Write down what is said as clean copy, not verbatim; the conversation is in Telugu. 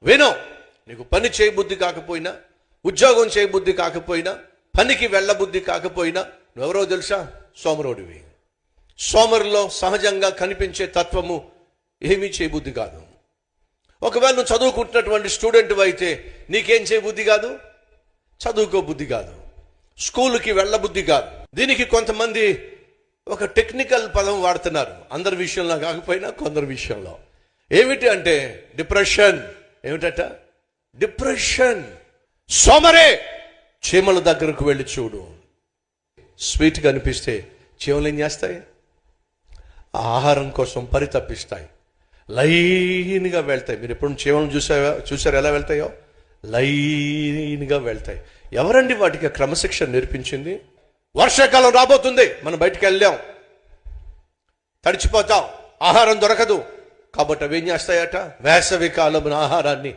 వినో, నీకు పని చేయబుద్ధి కాకపోయినా, ఉద్యోగం చేయబుద్ధి కాకపోయినా, పనికి వెళ్ళబుద్ధి కాకపోయినా, నువ్వెవరో తెలుసా? సోమరుడివి. సోమరులో సహజంగా కనిపించే తత్వము ఏమీ చేయబుద్ధి కాదు. ఒకవేళ నువ్వు చదువుకుంటున్నటువంటి స్టూడెంట్ అయితే నీకేం చేయబుద్ధి కాదు? చదువుకోబుద్ధి కాదు, స్కూల్కి వెళ్ళబుద్ధి కాదు. దీనికి కొంతమంది ఒక టెక్నికల్ పదం వాడుతున్నారు, అందరి విషయంలో కాకపోయినా కొందరి విషయంలో. ఏమిటి అంటే డిప్రెషన్. ఏమిటట? డిప్రెషన్. సోమరే, చీమల దగ్గరకు వెళ్ళి చూడు. స్వీట్గా అనిపిస్తే చీమలు ఏం చేస్తాయి? ఆహారం కోసం పరితపిస్తాయి, లైన్గా వెళ్తాయి. మీరు ఎప్పుడు చీమలను చూసారు ఎలా వెళ్తాయో? లైన్గా వెళ్తాయి. ఎవరండి వాటికి క్రమశిక్షణ నేర్పించింది? వర్షాకాలం రాబోతుంది, మనం బయటికి వెళ్ళాం, తడిచిపోతాం, ఆహారం దొరకదు. కాబట్టి అవి ఏం చేస్తాయట? వేసవి కాలం ఆహారాన్ని